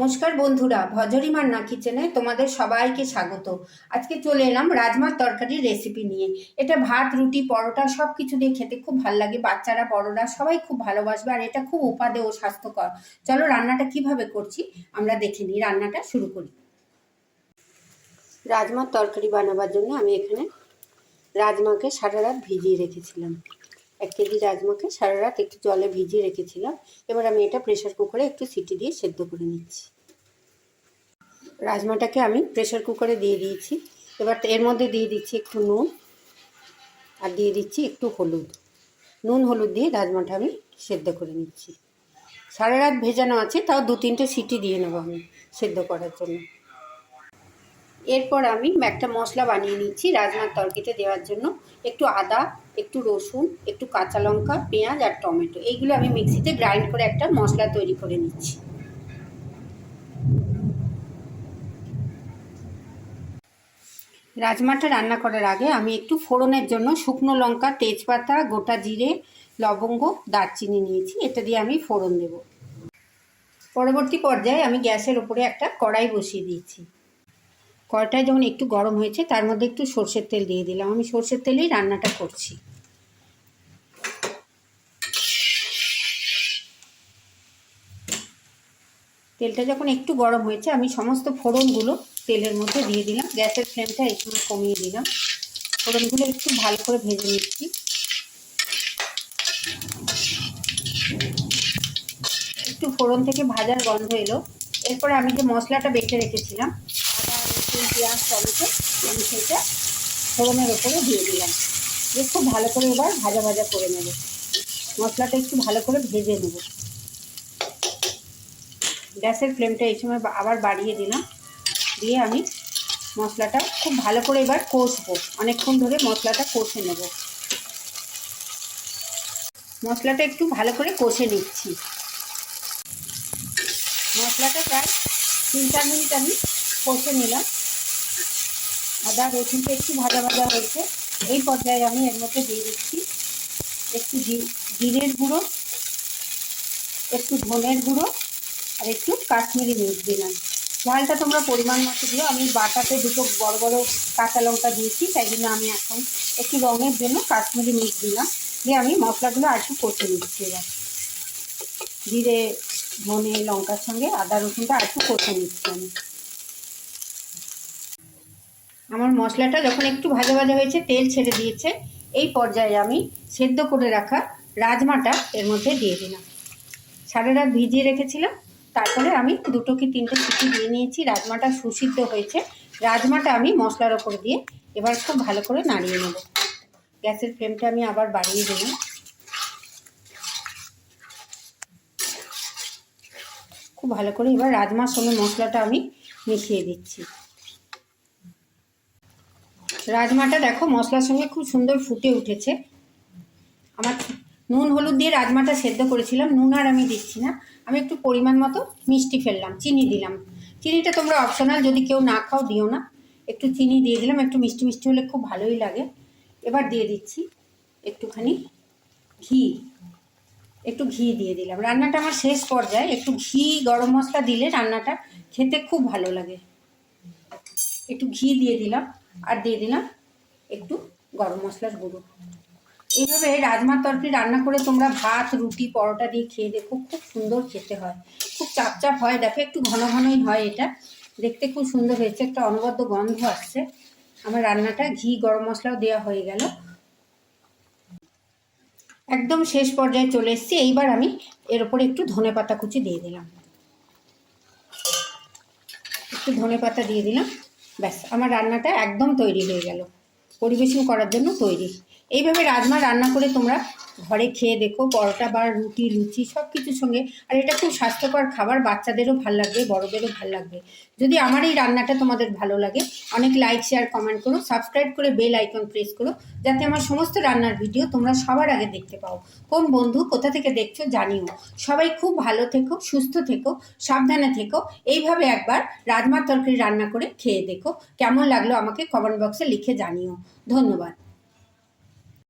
নমস্কার বন্ধুরা, ভজরি মান্না কিচেনে তোমাদের সবাইকে স্বাগত। আজকে চলে এলাম রাজমার তরকারির রেসিপি নিয়ে। এটা ভাত, রুটি, পরোটা সব কিছু দিয়ে খেতে খুব ভালো লাগে। বাচ্চারা, বড়রা সবাই খুব ভালোবাসবে। আর এটা খুব উপাদেয় ও স্বাস্থ্যকর। চলো রান্নাটা কিভাবে করছি আমরা দেখে নিই। রান্নাটা শুরু করি। রাজমার তরকারি বানাবার জন্য আমি এখানে রাজমাকে সারা রাত ভিজিয়ে রেখেছিলাম। 1 কেজি রাজমাকে সারা রাত একটু জলে ভিজিয়ে রেখেছিলাম। এবার আমি এটা প্রেসার কুকারে একটু সিটি দিয়ে সেদ্ধ করে নিচ্ছি। রাজমাটাকে আমি প্রেসার কুকারে দিয়ে দিয়েছি। এবার এর মধ্যে দিয়ে দিচ্ছি একটু নুন আর দিয়ে দিচ্ছি একটু হলুদ। নুন হলুদ দিয়ে রাজমাটা আমি সেদ্ধ করে নিচ্ছি। সারা রাত ভেজানো আছে, তাও 2-3টে সিটি দিয়ে নেবো আমি সেদ্ধ করার জন্য। এরপর আমি একটা মশলা বানিয়ে নিচ্ছি রাজমার তরকারিতে দেওয়ার জন্য। একটু আদা, একটু রসুন, একটু কাঁচা লঙ্কা, পেঁয়াজ আর টমেটো, এইগুলো আমি মিক্সিতে গ্রাইন্ড করে একটা মশলা তৈরি করে নিচ্ছি। রাজমাটা রান্না করার আগে আমি একটু ফোড়নের জন্য শুকনো লঙ্কা, তেজপাতা, গোটা জিরে, লবঙ্গ, দারচিনি নিয়েছি। এটা দিয়ে আমি ফোড়ন দেব। পরবর্তী পর্যায়ে আমি গ্যাসের ওপরে একটা কড়াই বসিয়ে দিয়েছি। কড়াইটা যখন একটু গরম হয়েছে তার মধ্যে একটু সরষের তেল দিয়ে দিলাম। আমি সরষের তেলেই রান্নাটা করছি। তেলটা যখন একটু গরম হয়েছে আমি সমস্ত ফোড়নগুলো তেলের মধ্যে দিয়ে দিলাম। গ্যাসের ফ্লেমটা এই সময় কমিয়ে দিলাম। ফোড়নগুলো একটু ভালো করে ভেজে নিচ্ছি। একটু ফোড়ন থেকে ভাজার গন্ধ এলো। এরপরে আমি যে মশলাটা বেটে রেখেছিলাম, আদা, রসুন, পেঁয়াজ, টমেটো, আমি সেটা ফোড়নের ওপরে দিয়ে দিলাম। দিয়ে খুব ভালো করে এবার ভাজা ভাজা করে নেব। মশলাটা একটু ভালো করে ভেজে নেব। গ্যাসের ফ্লেমটা এই সময় আবার বাড়িয়ে দিলাম। দিয়ে আমি মশলাটা খুব ভালো করে এবার কষবো। অনেকক্ষণ ধরে মশলাটা কষে নেব। মশলাটা একটু ভালো করে কষে নিচ্ছি। মশলাটা প্রায় 3-4 মিনিট আমি কষে নিলাম। আদা রসুনটা একটু ভাজা ভাজা হয়েছে। এই পর্যায়ে আমি এর মধ্যে দিয়ে দিচ্ছি একটু জিরের গুঁড়ো, একটু ধনের গুঁড়ো আর একটু কাশ্মীরি মির্চ দিলাম। ঝালটা তোমরা পরিমাণ মতো দিও। আমি বাটাতে 2টো বড় বড় কাঁচা লঙ্কা দিয়েছি, তাই জন্য আমি এখন একটু রঙের জন্য কাশ্মীরি মির্চ দিলাম। দিয়ে আমি মশলাগুলো আর একটু কষে নিচ্ছি। এবার জিরে, ধনে, লঙ্কার সঙ্গে আদা রসুনটা আর একটু কষে নিচ্ছি আমি। আমার মশলাটা যখন একটু ভাজা ভাজা হয়েছে, তেল ছেড়ে দিয়েছে, এই পর্যায়ে আমি সেদ্ধ করে রাখা রাজমাটা এর মধ্যে দিয়ে দিলাম। সারা রাত ভিজিয়ে রেখেছিলাম, তারপরে আমি 2 কি 3টে সিটি দিয়ে নিয়েছি। রাজমাটা সুসিদ্ধ হয়েছে। রাজমাটা আমি মশলার ওপর দিয়ে এবার খুব ভালো করে নাড়িয়ে নেব। গ্যাসের ফ্লেমটা আমি আবার বাড়িয়ে দিলাম। খুব ভালো করে এবার রাজমার সঙ্গে মশলাটা আমি মিশিয়ে দিচ্ছি। রাজমাটা দেখো মশলার সঙ্গে খুব সুন্দর ফুটে উঠেছে। আমার নুন হলুদ দিয়ে রাজমাটা সেদ্ধ করেছিলাম। নুন আর আমি দিচ্ছি না। আমি একটু পরিমাণ মতো মিষ্টি ফেললাম, চিনি দিলাম। চিনিটা তোমরা অপশনাল, যদি কেউ না খাও দিও না। একটু চিনি দিয়ে দিলাম। একটু মিষ্টি মিষ্টি হলে খুব ভালোই লাগে। এবার দিয়ে দিচ্ছি একটুখানি ঘি। একটু ঘি দিয়ে দিলাম। রান্নাটা আমার শেষ পর্যায়ে একটু ঘি, গরম মশলা দিলে রান্নাটা খেতে খুব ভালো লাগে। একটু ঘি দিয়ে দিলাম আর দিয়ে দিলাম একটু গরম মশলার গুঁড়ো। এইভাবে রাজমার তরকারি রান্না করে তোমরা ভাত, রুটি, পরোটা দিয়ে খেয়ে দেখো, খুব সুন্দর খেতে হয়। খুব চাপ চাপ হয়, দেখো একটু ঘন ঘনই হয়। এটা দেখতে খুব সুন্দর হয়েছে। একটা অনবদ্য গন্ধ আসছে। আমার রান্নাটা ঘি, গরম মশলাও দেওয়া হয়ে গেল। একদম শেষ পর্যায়ে চলে এসেছি। এইবার আমি এর ওপরে একটু ধনেপাতা কুচি দিয়ে দিলাম। একটু ধনেপাতা দিয়ে দিলাম। ব্যাস, আমার রান্নাটা একদম তৈরি হয়ে গেল। পরিবেশন করার জন্য তৈরি। এইভাবে রাজমা রান্না করে তোমরা ঘরে খেয়ে দেখো, পরোটা বা রুটি, লুচি সব কিছুর সঙ্গে। আর এটা খুব স্বাস্থ্যকর খাবার। বাচ্চাদেরও ভাল লাগবে, বড়দেরও ভাল লাগবে। যদি আমার এই রান্নাটা তোমাদের ভালো লাগে, অনেক লাইক, শেয়ার, কমেন্ট করো। সাবস্ক্রাইব করে বেল আইকন প্রেস করো, যাতে আমার সমস্ত রান্নার ভিডিও তোমরা সবার আগে দেখতে পাও। কোন বন্ধু কোথা থেকে দেখছো জানিও। সবাই খুব ভালো থেকো, সুস্থ থেকো, সাবধানে থেকো। এইভাবে একবার রাজমার তরকারি রান্না করে খেয়ে দেখো। কেমন লাগলো আমাকে কমেন্ট বক্সে লিখে জানিও। ধন্যবাদ।